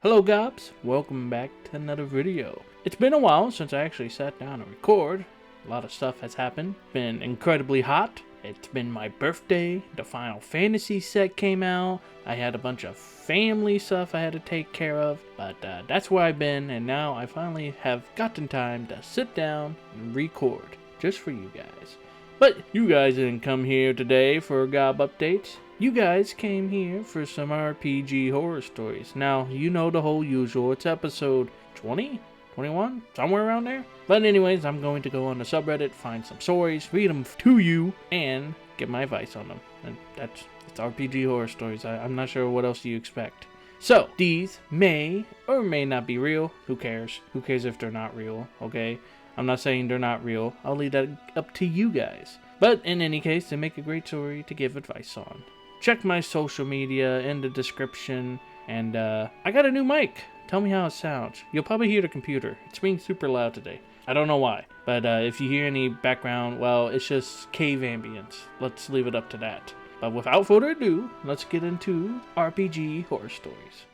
Hello gobs, welcome back to another video. It's been a while since I actually sat down and record. A lot of stuff has happened. Been incredibly hot. It's been my birthday. The Final Fantasy set came out. I had a bunch of family stuff I had to take care of. But that's where I've been, and now I finally have gotten time to sit down and record just for you guys. But you guys didn't come here today for gob updates. You guys came here for some RPG horror stories. Now, you know the whole usual. It's episode 20? 21? Somewhere around there? But anyways, I'm going to go on the subreddit, find some stories, read them to you, and get my advice on them. And it's RPG horror stories. I'm not sure what else you expect. So, these may or may not be real. Who cares? Who cares if they're not real, okay? I'm not saying they're not real. I'll leave that up to you guys. But in any case, they make a great story to give advice on. Check my social media in the description, and I got a new mic. Tell me how it sounds. You'll probably hear the computer. It's being super loud today. I don't know why, but if you hear any background, well, it's just cave ambience. Let's leave it up to that. But without further ado, let's get into RPG horror stories.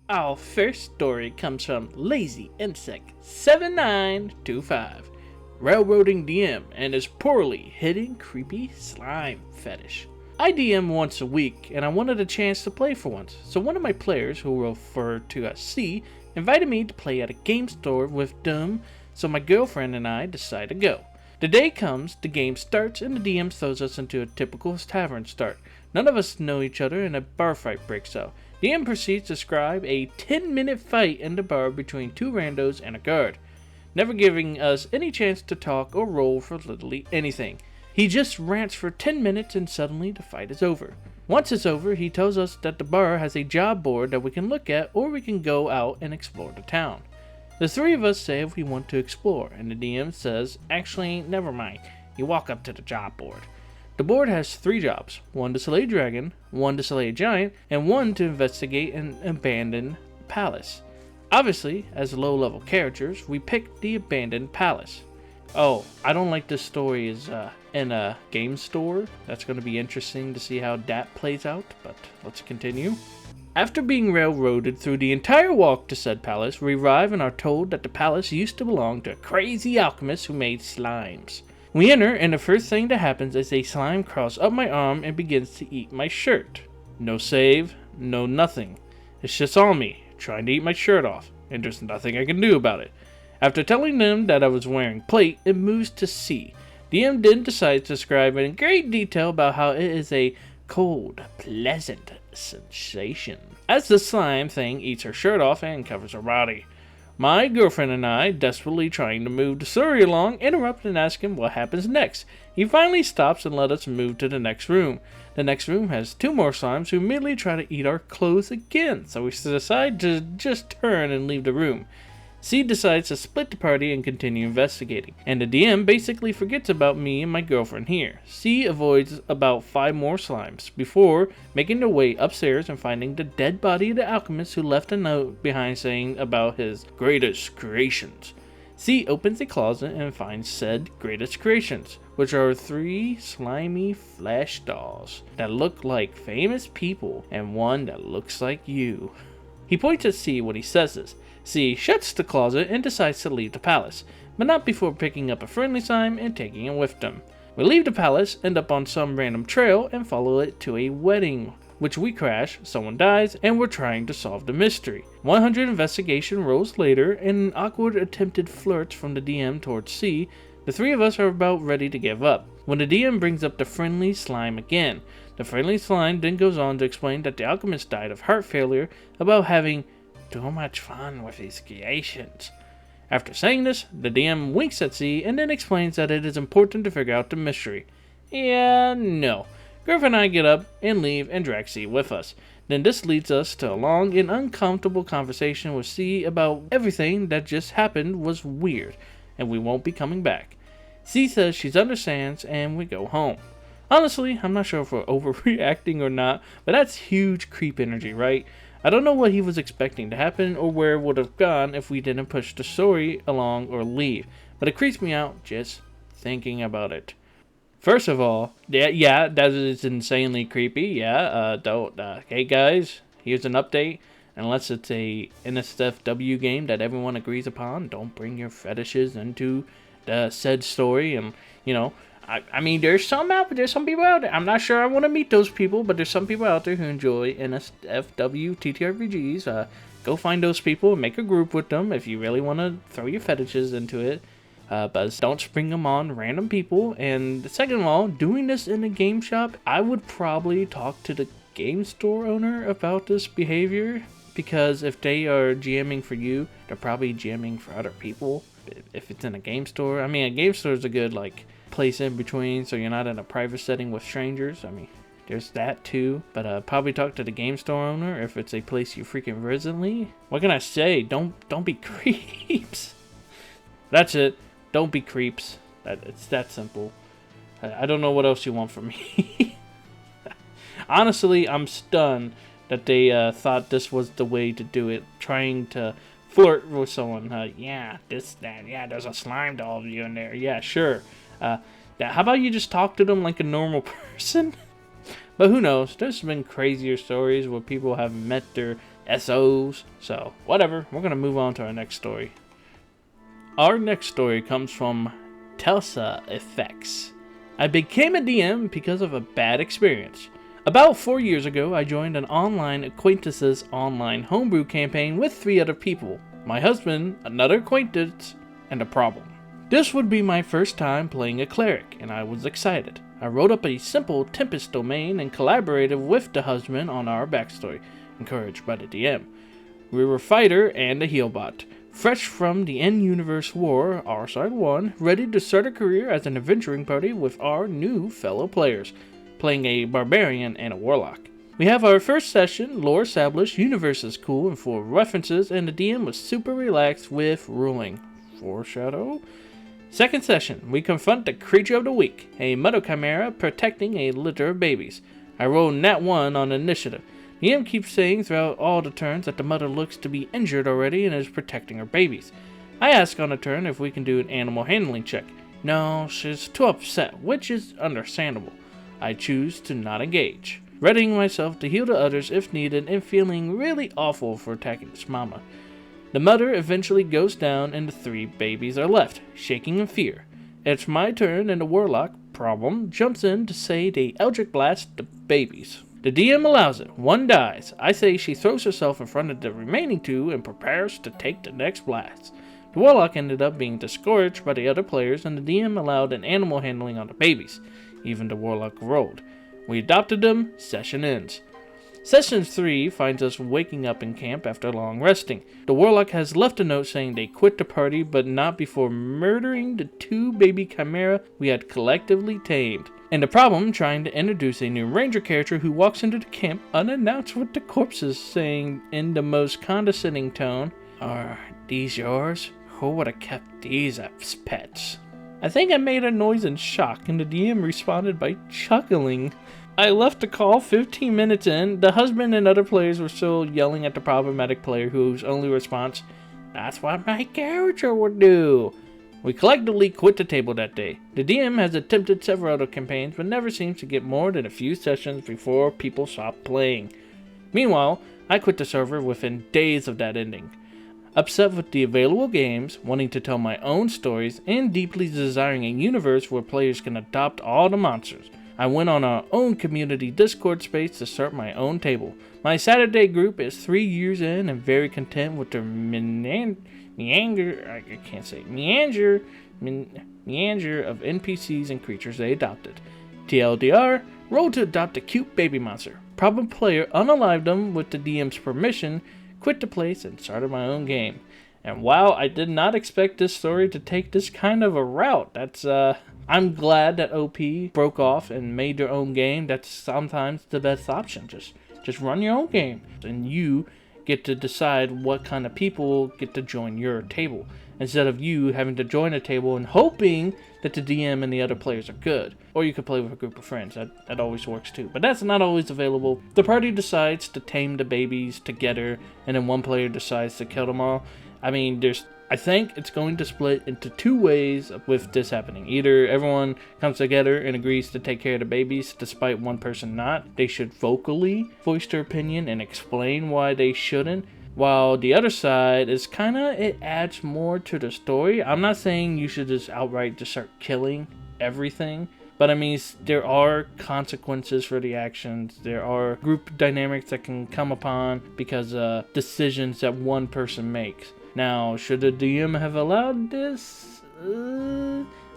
Our first story comes from Lazy Insect 7925, railroading DM and his poorly hidden creepy slime fetish. I DM once a week and I wanted a chance to play for once, so one of my players, who we'll refer to as C, invited me to play at a game store with them, so my girlfriend and I decided to go. The day comes, the game starts, and the DM throws us into a typical tavern start. None of us know each other and a bar fight breaks out. The DM proceeds to describe a 10-minute fight in the bar between two randos and a guard, never giving us any chance to talk or roll for literally anything. He just rants for 10 minutes and suddenly the fight is over. Once it's over, he tells us that the bar has a job board that we can look at, or we can go out and explore the town. The three of us say if we want to explore, and the DM says, actually, never mind, you walk up to the job board. The board has 3 jobs, one to slay a dragon, one to slay a giant, and one to investigate an abandoned palace. Obviously, as low-level characters, we picked the abandoned palace. Oh, I don't like this story is in a game store. That's going to be interesting to see how that plays out, but let's continue. After being railroaded through the entire walk to said palace, we arrive and are told that the palace used to belong to a crazy alchemist who made slimes. We enter, and the first thing that happens is a slime crawls up my arm and begins to eat my shirt. No save, no nothing. It's just on me, trying to eat my shirt off, and there's nothing I can do about it. After telling them that I was wearing plate, it moves to C. DM then decides to describe in great detail about how it is a cold, pleasant sensation, as the slime thing eats her shirt off and covers her body. My girlfriend and I, desperately trying to move the story along, interrupt and ask him what happens next. He finally stops and lets us move to the next room. The next room has 2 more slimes who immediately try to eat our clothes again, so we decide to just turn and leave the room. C decides to split the party and continue investigating, and the DM basically forgets about me and my girlfriend here. C avoids about 5 more slimes before making their way upstairs and finding the dead body of the alchemist who left a note behind saying about his greatest creations. C opens a closet and finds said greatest creations, which are 3 slimy flesh dolls that look like famous people and one that looks like you. He points at C when he says this. C shuts the closet and decides to leave the palace, but not before picking up a friendly slime and taking it with them. We leave the palace, end up on some random trail, and follow it to a wedding, which we crash, someone dies, and we're trying to solve the mystery. 100 investigation rolls later, and an awkward attempted flirt from the DM towards C, the 3 of us are about ready to give up, when the DM brings up the friendly slime again. The friendly slime then goes on to explain that the alchemist died of heart failure, about having too much fun with his creations. After saying this, the DM winks at C and then explains that it is important to figure out the mystery. Yeah, no. Girlfriend and I get up and leave and drag C with us. Then this leads us to a long and uncomfortable conversation with C about everything that just happened was weird, and we won't be coming back. C says she understands and we go home. Honestly, I'm not sure if we're overreacting or not, but that's huge creep energy, right? I don't know what he was expecting to happen or where it would have gone if we didn't push the story along or leave, but it creeps me out just thinking about it. First of all, yeah, that is insanely creepy. Yeah, hey guys, here's an update. Unless it's a NSFW game that everyone agrees upon, don't bring your fetishes into the said story. And I mean, there's some people out there. I'm not sure I want to meet those people, but there's some people out there who enjoy NSFW TTRPGs. Go find those people and make a group with them if you really want to throw your fetishes into it. But don't spring them on random people. And second of all, doing this in a game shop, I would probably talk to the game store owner about this behavior. Because if they are GMing for you, they're probably GMing for other people. If it's in a game store, I mean, a game store is a good place in between, so you're not in a private setting with strangers. I mean, there's that too. But probably talk to the game store owner if it's a place you frequent recently. What can I say? Don't be creeps. That's it. Don't be creeps. It's that simple. I don't know what else you want from me. Honestly, I'm stunned that they thought this was the way to do it. Trying to flirt with someone. There's a slime doll of you in there. Yeah, sure. How about you just talk to them like a normal person? But who knows? There's been crazier stories where people have met their SOs. So, whatever. We're going to move on to our next story. Our next story comes from Telsa Effects. I became a DM because of a bad experience. About 4 years ago, I joined an online acquaintances online homebrew campaign with 3 other people. My husband, another acquaintance, and a problem. This would be my first time playing a cleric, and I was excited. I wrote up a simple Tempest domain and collaborated with the husband on our backstory, encouraged by the DM. We were a fighter and a healbot, fresh from the in-universe war, our side 1, ready to start a career as an adventuring party with our new fellow players. Playing a barbarian and a warlock. We have our first session, lore established, universe is cool and full of references, and the DM was super relaxed with ruling. Foreshadow? Second session, we confront the creature of the week, a mother chimera protecting a litter of babies. I rolled nat 1 on initiative. The DM keeps saying throughout all the turns that the mother looks to be injured already and is protecting her babies. I ask on a turn if we can do an animal handling check. No, she's too upset, which is understandable. I choose to not engage, readying myself to heal the others if needed and feeling really awful for attacking this mama. The mother eventually goes down and the 3 babies are left, shaking in fear. It's my turn and the warlock, problem, jumps in to say they Eldritch Blast the babies. The DM allows it, 1 dies. I say she throws herself in front of the remaining 2 and prepares to take the next blast. The warlock ended up being discouraged by the other players and the DM allowed an animal handling on the babies. Even the warlock rolled. We adopted them, session ends. Session 3 finds us waking up in camp after long resting. The warlock has left a note saying they quit the party, but not before murdering the 2 baby chimera we had collectively tamed. And the problem, trying to introduce a new ranger character who walks into the camp unannounced with the corpses, saying in the most condescending tone, "Are these yours? Who would have kept these as pets?" I think I made a noise in shock, and the DM responded by chuckling. I left the call 15 minutes in. The husband and other players were still yelling at the problematic player, whose only response, "That's what my character would do." We collectively quit the table that day. The DM has attempted several other campaigns, but never seems to get more than a few sessions before people stop playing. Meanwhile, I quit the server within days of that ending. Upset with the available games, wanting to tell my own stories, and deeply desiring a universe where players can adopt all the monsters, I went on our own community Discord space to start my own table. My Saturday group is 3 years in and very content with their meander of NPCs and creatures they adopted. TLDR, rolled to adopt a cute baby monster. Problem player unalived them with the DM's permission, quit the place, and started my own game. And wow, I did not expect this story to take this kind of a route. I'm glad that OP broke off and made their own game. That's sometimes the best option. Just run your own game, and you get to decide what kind of people get to join your table. instead of you having to join a table and hoping that the DM and the other players are good. Or you could play with a group of friends, that always works too. But that's not always available. The party decides to tame the babies together, and then one player decides to kill them all. I mean, I think it's going to split into two ways with this happening. Either everyone comes together and agrees to take care of the babies despite one person not. They should vocally voice their opinion and explain why they shouldn't. While the other side is it adds more to the story. I'm not saying you should just outright just start killing everything. But I mean, there are consequences for the actions. There are group dynamics that can come upon because of decisions that one person makes. Now, should the DM have allowed this?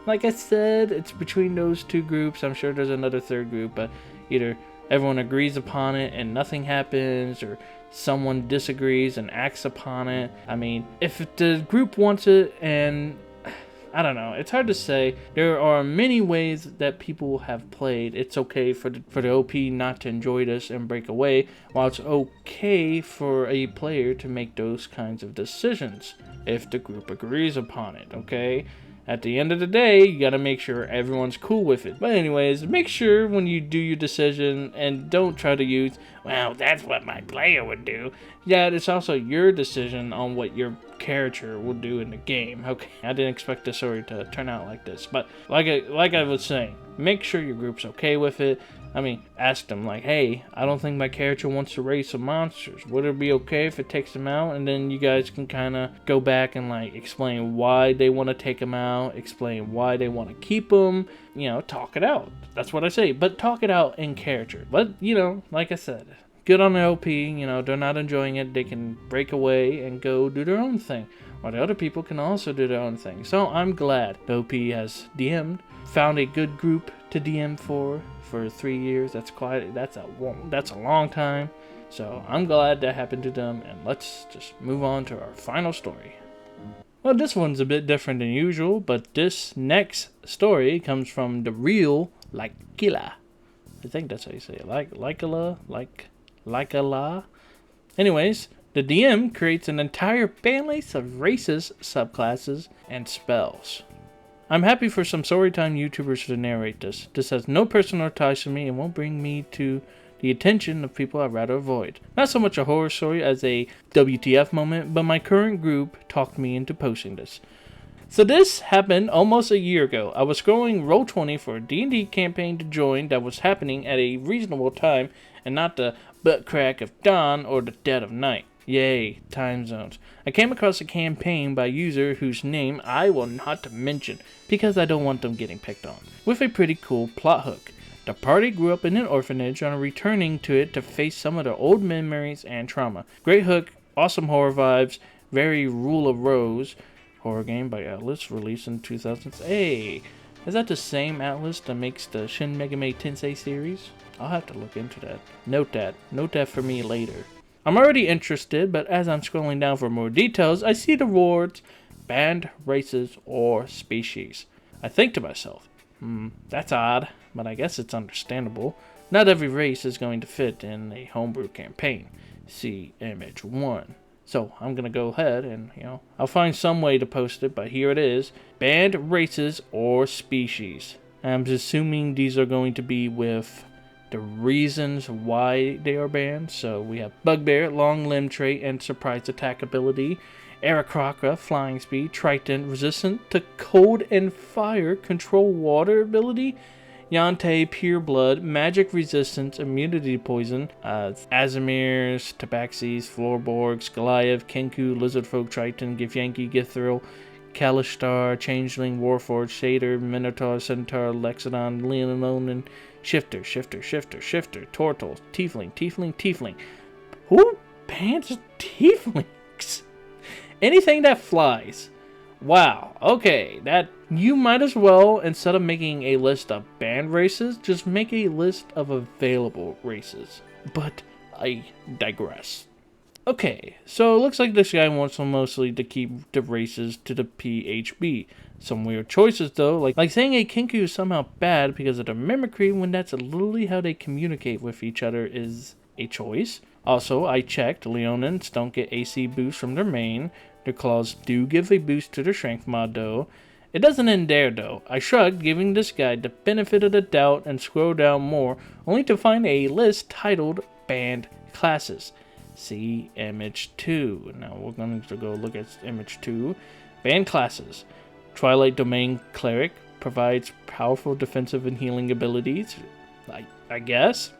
Like I said, it's between those two groups. I'm sure there's another third group, but either everyone agrees upon it and nothing happens, or someone disagrees and acts upon it. I mean, if the group wants it, and I don't know, it's hard to say. There are many ways that people have played. It's okay for the OP not to enjoy this and break away, while it's okay for a player to make those kinds of decisions if the group agrees upon it, okay? At the end of the day, you gotta make sure everyone's cool with it. But anyways, make sure when you do your decision, and don't try to use, well, that's what my player would do. Yeah, it's also your decision on what your character will do in the game. Okay, I didn't expect the story to turn out like this, but like I was saying, make sure your group's okay with it. I mean, ask them like, hey, I don't think my character wants to raise some monsters. Would it be okay if it takes them out? And then you guys can kind of go back and like explain why they want to take them out, explain why they want to keep them, talk it out. That's what I say, but talk it out in character. But, like I said, good on the OP, they're not enjoying it. They can break away and go do their own thing. Or the other people can also do their own thing. So I'm glad the OP has DM'd, found a good group to DM for 3 years. That's a long time. So I'm glad that happened to them, and let's just move on to our final story. Well, this one's a bit different than usual, but this next story comes from the real Likela. I think that's how you say it. Likela. Anyways, the DM creates an entire band-list of races, subclasses, and spells. I'm happy for some Storytime YouTubers to narrate this. This has no personal ties to me and won't bring me to the attention of people I'd rather avoid. Not so much a horror story as a WTF moment, but my current group talked me into posting this. So this happened almost a year ago. I was scrolling Roll20 for a D&D campaign to join that was happening at a reasonable time and not the butt crack of dawn or the dead of night. Yay, time zones. I came across a campaign by a user whose name I will not mention because I don't want them getting picked on, with a pretty cool plot hook. The party grew up in an orphanage and are returning to it to face some of their old memories and trauma. Great hook, awesome horror vibes, very Rule of Rose. Horror game by Atlas, released in 2000s. Hey, is that the same Atlas that makes the Shin Megami Tensei series? I'll have to look into that. Note that for me later. I'm already interested, but as I'm scrolling down for more details, I see the words banned races or species. I think to myself, that's odd, but I guess it's understandable. Not every race is going to fit in a homebrew campaign. See image 1. So I'm going to go ahead and, I'll find some way to post it, but here it is. Banned races or species. I'm assuming these are going to be with the reasons why they are banned. So we have Bugbear, long limb trait and surprise attack ability. Aarakocra, flying speed. Triton, resistant to cold and fire, control water ability. Yantei, pure blood, magic resistance, immunity to poison. Azamirs, Tabaxis, Floorborgs, Goliath, Kenku, Lizardfolk, Triton, Githyanki, Githrill, Kalishtar, Changeling, Warforged, Shader, Minotaur, Centaur, Lexodon, Leononin, Shifter, Tortle, Tiefling. Who bans tieflings? Anything that flies. Wow, okay, that you might as well, instead of making a list of banned races, just make a list of available races. But I digress. Okay, so it looks like this guy wants mostly to keep the races to the PHB. Some weird choices though, like saying a Kenku is somehow bad because of their mimicry when that's literally how they communicate with each other is a choice. Also, I checked, Leonins don't get AC boost from their main, Their claws do give a boost to their strength mod though. It doesn't end there though. I shrugged, giving this guide the benefit of the doubt and scroll down more, only to find a list titled Banned Classes. See image 2. Now we're going to go look at image 2. Banned Classes. Twilight Domain Cleric provides powerful defensive and healing abilities. I guess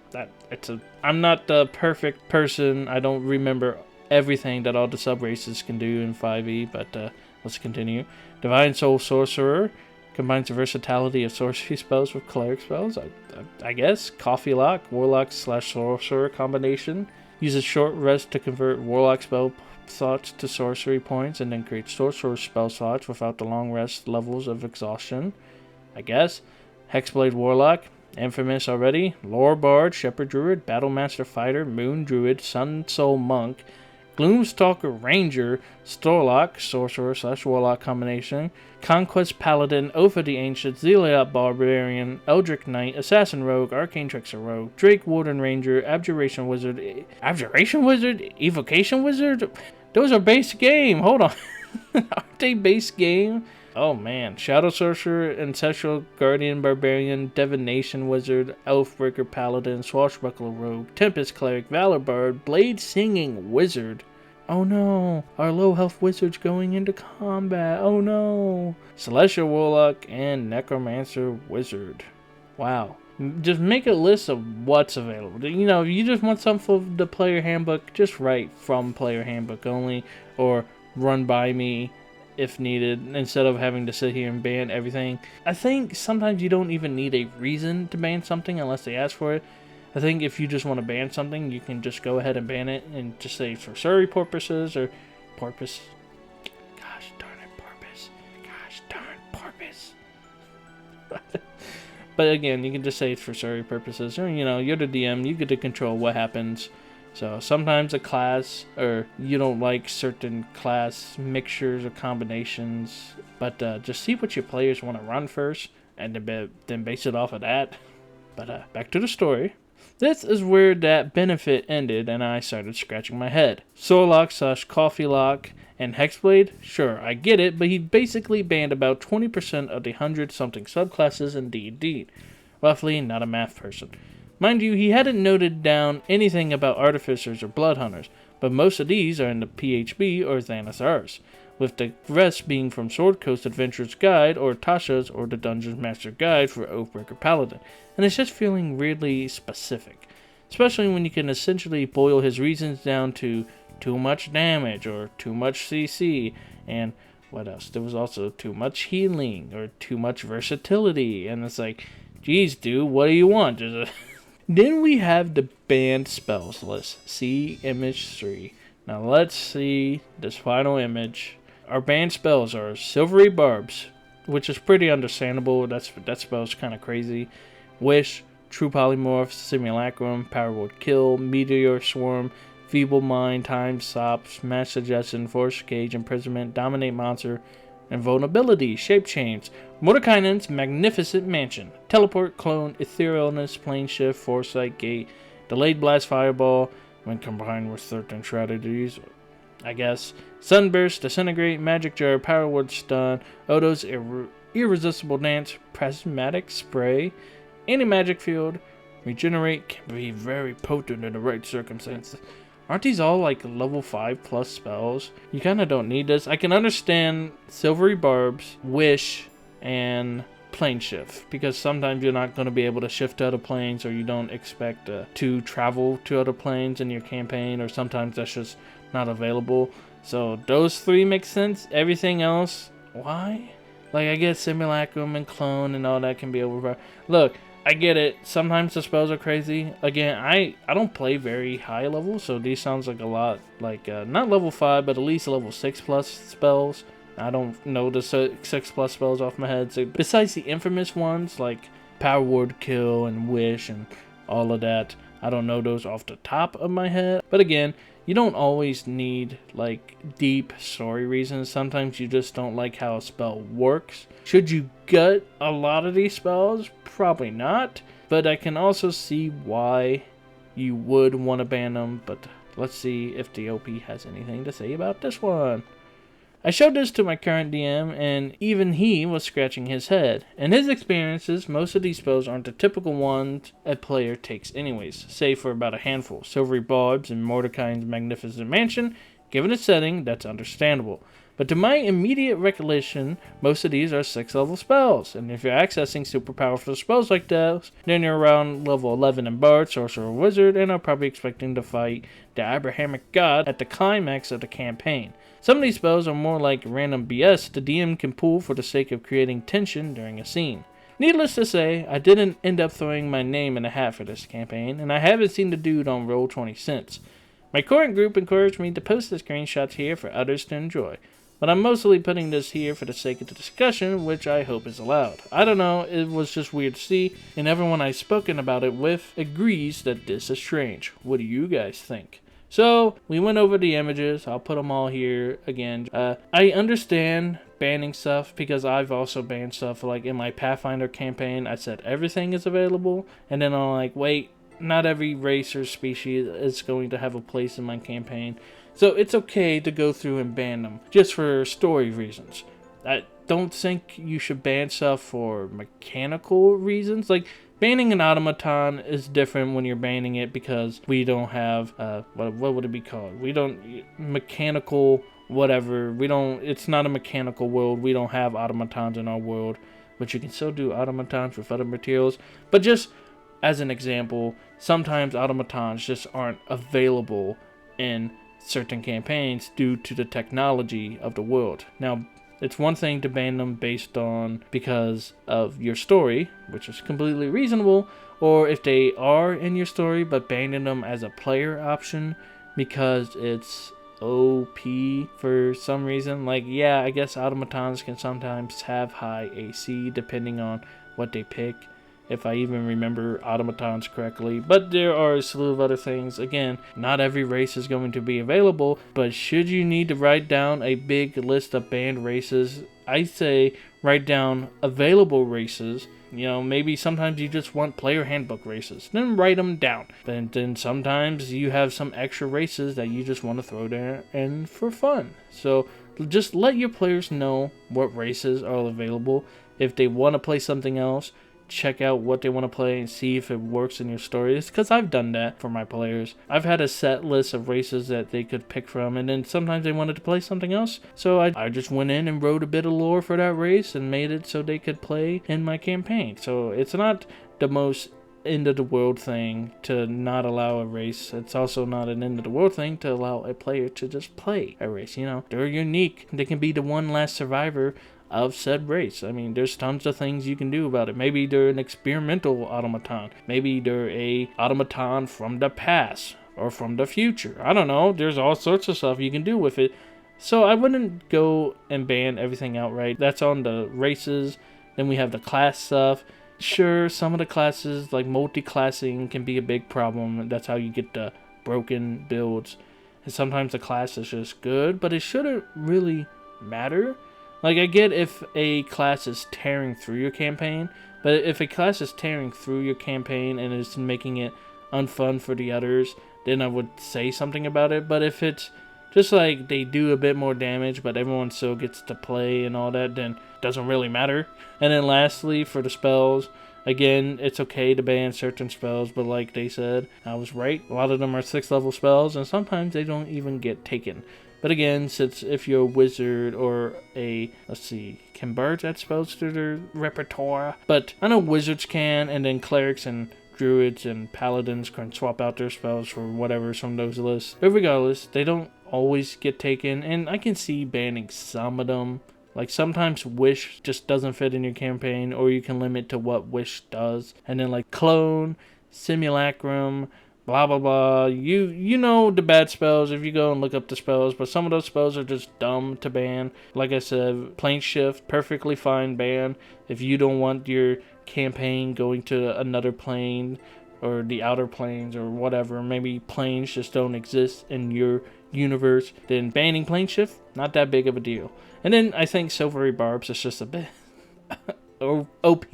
I'm not the perfect person. I don't remember everything that all the sub races can do in 5e, but let's continue. Divine Soul Sorcerer combines the versatility of sorcery spells with cleric spells. I guess. Coffee Lock, Warlock / Sorcerer combination. Uses short rest to convert Warlock spell slots to sorcery points and then create sorcerer spell slots without the long rest levels of exhaustion. I guess. Hexblade Warlock. Infamous already. Lore Bard, Shepherd Druid, Battlemaster Fighter, Moon Druid, Sun Soul Monk, Gloomstalker Ranger, Storlock, Sorcerer / Warlock combination, Conquest Paladin, Oath of the Ancient, Zealot Barbarian, Eldritch Knight, Assassin Rogue, Arcane Trickster Rogue, Drake Warden Ranger, Abjuration Wizard, Evocation Wizard? Those are base game, hold on. Aren't they base game? Oh man, Shadow Sorcerer, Ancestral Guardian Barbarian, Divination Wizard, Elfbreaker Paladin, Swashbuckler Rogue, Tempest Cleric, Valor Bard, Blade Singing Wizard. Oh no, our low health wizard's going into combat. Oh no. Celestial Warlock and Necromancer Wizard. Wow. Just make a list of what's available. You know, if you just want something from the player handbook, just write from player handbook only or run by me if needed, instead of having to sit here and ban everything. I think sometimes you don't even need a reason to ban something unless they ask for it. I think if you just want to ban something, you can just go ahead and ban it and just say for story purposes or porpoise. Gosh darn it, porpoise. Gosh darn porpoise. But again, you can just say it's for story purposes, or you know, you're the DM, you get to control what happens. So sometimes a class, or you don't like certain class mixtures or combinations, but just see what your players want to run first, and then base it off of that. But back to the story. This is where that benefit ended, and I started scratching my head. Soullock / Coffee Lock and Hexblade? Sure, I get it, but he basically banned about 20% of the 100-something subclasses in D&D. Roughly, not a math person. Mind you, he hadn't noted down anything about Artificers or Blood Hunters, but most of these are in the PHB or Xanath Ars, with the rest being from Sword Coast Adventurer's Guide or Tasha's or the Dungeon Master Guide for Oathbreaker Paladin, and it's just feeling weirdly specific, especially when you can essentially boil his reasons down to too much damage or too much CC, and what else? There was also too much healing or too much versatility, and it's like, geez, dude, what do you want? Then we have the banned spells list. See image 3. Now let's see this final image. Our banned spells are Silvery Barbs, which is pretty understandable. That spell's kind of crazy. Wish, True Polymorph, Simulacrum, Power Word Kill, Meteor Swarm, Feeble Mind, Time Stop, Smash Suggestion, Force Cage, Imprisonment, Dominate Monster, Invulnerability, Shape Change, Mordekainen's Magnificent Mansion, Teleport, Clone, Etherealness, Plane Shift, Foresight, Gate, Delayed Blast, Fireball, when combined with certain strategies, I guess, Sunburst, Disintegrate, Magic Jar, Power Word Stun, Odo's Irresistible Dance, Prismatic Spray, Anti-Magic Field, Regenerate, can be very potent in the right circumstances. Aren't these all like level 5 plus spells? You kind of don't need this. I can understand Silvery Barbs, Wish, and Plane Shift, because sometimes you're not going to be able to shift to other planes, or you don't expect to travel to other planes in your campaign, or sometimes that's just not available. So those 3 make sense. Everything else, why? Like, I get Simulacrum and Clone and all that can be overpowered. Look, I get it. Sometimes the spells are crazy. Again, I don't play very high level, so these sounds like a lot like, not level 5, but at least level 6 plus spells. I don't know the 6 plus spells off my head. So besides the infamous ones, like Power Word Kill and Wish and all of that, I don't know those off the top of my head. But again, you don't always need like deep story reasons. Sometimes you just don't like how a spell works. Should you gut a lot of these spells? Probably not. But I can also see why you would want to ban them. But let's see if the OP has anything to say about this one. I showed this to my current DM, and even he was scratching his head. In his experiences, most of these spells aren't the typical ones a player takes anyways, save for about a handful. Silvery Barbs and Mordecai's Magnificent Mansion. Given its setting, that's understandable. But to my immediate recollection, most of these are 6th level spells, and if you're accessing super powerful spells like those, then you're around level 11 in Bard, Sorcerer, or Wizard, and are probably expecting to fight the Abrahamic God at the climax of the campaign. Some of these spells are more like random BS the DM can pull for the sake of creating tension during a scene. Needless to say, I didn't end up throwing my name in the hat for this campaign, and I haven't seen the dude on Roll20 since. My current group encouraged me to post the screenshots here for others to enjoy, but I'm mostly putting this here for the sake of the discussion, which I hope is allowed. I don't know, it was just weird to see, and everyone I've spoken about it with agrees that this is strange. What do you guys think? So, we went over the images. I'll put them all here again. I understand banning stuff because I've also banned stuff. Like in my Pathfinder campaign, I said everything is available. And then I'm like, wait, not every race or species is going to have a place in my campaign. So it's okay to go through and ban them just for story reasons. I don't think you should ban stuff for mechanical reasons. Like, banning an automaton is different when you're banning it because we don't have, what would it be called? We don't, mechanical whatever. We don't, it's not a mechanical world. We don't have automatons in our world, but you can still do automatons with other materials. But just as an example, sometimes automatons just aren't available in certain campaigns due to the technology of the world. Now, it's one thing to ban them based on because of your story, which is completely reasonable, or if they are in your story, but banning them as a player option because it's OP for some reason. Like, yeah, I guess automatons can sometimes have high AC depending on what they pick, if I even remember automatons correctly. But there are a slew of other things. Again, not every race is going to be available, but should you need to write down a big list of banned races, I say write down available races. You know, maybe sometimes you just want player handbook races, then write them down. But then sometimes you have some extra races that you just want to throw there and for fun. So just let your players know what races are available. If they want to play something else, check out what they want to play and see if it works in your story. It's because I've done that for my players. I've had a set list of races that they could pick from, and then sometimes they wanted to play something else, so I just went in and wrote a bit of lore for that race and made it so they could play in my campaign. So it's not the most end of the world thing to not allow a race. It's also not an end of the world thing to allow a player to just play a race. You know, they're unique. They can be the one last survivor of said race. I mean, there's tons of things you can do about it. Maybe they're an experimental automaton. Maybe they're a automaton from the past or from the future. I don't know. There's all sorts of stuff you can do with it. So I wouldn't go and ban everything outright. That's on the races. Then we have the class stuff. Sure, some of the classes, like multi-classing, can be a big problem. That's how you get the broken builds. And sometimes the class is just good, but it shouldn't really matter. Like, I get if a class is tearing through your campaign, but if a class is tearing through your campaign and is making it unfun for the others, then I would say something about it. But if it's just like they do a bit more damage, but everyone still gets to play and all that, then it doesn't really matter. And then lastly, for the spells, again, it's okay to ban certain spells, but like they said, I was right. A lot of them are 6th level spells, and sometimes they don't even get taken. But again, since if you're a wizard or a, let's see, can bards add spells to their repertoire? But I know wizards can, and then clerics and druids and paladins can swap out their spells for whatever's from those lists. But regardless, they don't always get taken, and I can see banning some of them. Like, sometimes Wish just doesn't fit in your campaign, or you can limit to what Wish does. And then like Clone, Simulacrum, blah blah blah. You know the bad spells if you go and look up the spells, but some of those spells are just dumb to ban. Like I said, plane shift, perfectly fine ban if you don't want your campaign going to another plane or the outer planes or whatever. Maybe planes just don't exist in your universe, then banning plane shift, not that big of a deal. And then I think Silvery Barbs is just a bit OP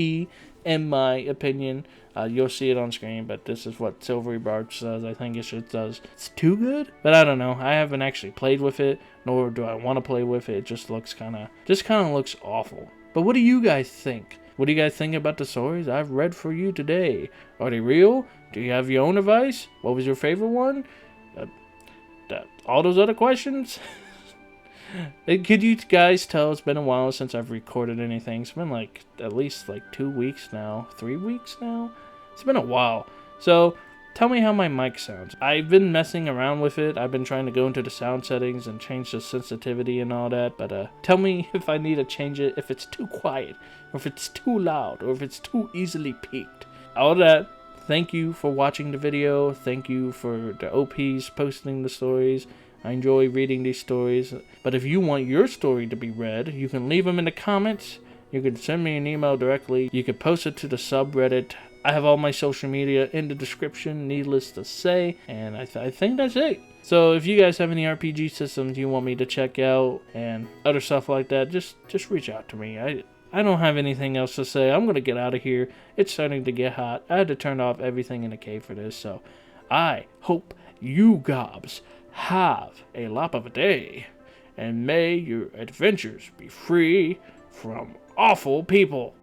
in my opinion. You'll see it on screen, but this is what Silvery Bark says. I think it does. It's too good, but I don't know. I haven't actually played with it, nor do I want to play with it. It just looks kind of looks awful. But what do you guys think? What do you guys think about the stories I've read for you today? Are they real? Do you have your own advice? What was your favorite one? All those other questions? Could you guys tell it's been a while since I've recorded anything? It's been like at least like 2 weeks now, 3 weeks now. It's been a while. So tell me how my mic sounds. I've been messing around with it. I've been trying to go into the sound settings and change the sensitivity and all that. But tell me if I need to change it, if it's too quiet, or if it's too loud, or if it's too easily peaked. All that. Thank you for watching the video. Thank you for the OPs posting the stories. I enjoy reading these stories. But if you want your story to be read, you can leave them in the comments. You can send me an email directly. You can post it to the subreddit. I have all my social media in the description, needless to say. And I think that's it. So if you guys have any RPG systems you want me to check out and other stuff like that, just reach out to me. I don't have anything else to say. I'm going to get out of here. It's starting to get hot. I had to turn off everything in the cave for this. So I hope you gobs have a lop of a day. And may your adventures be free from awful people.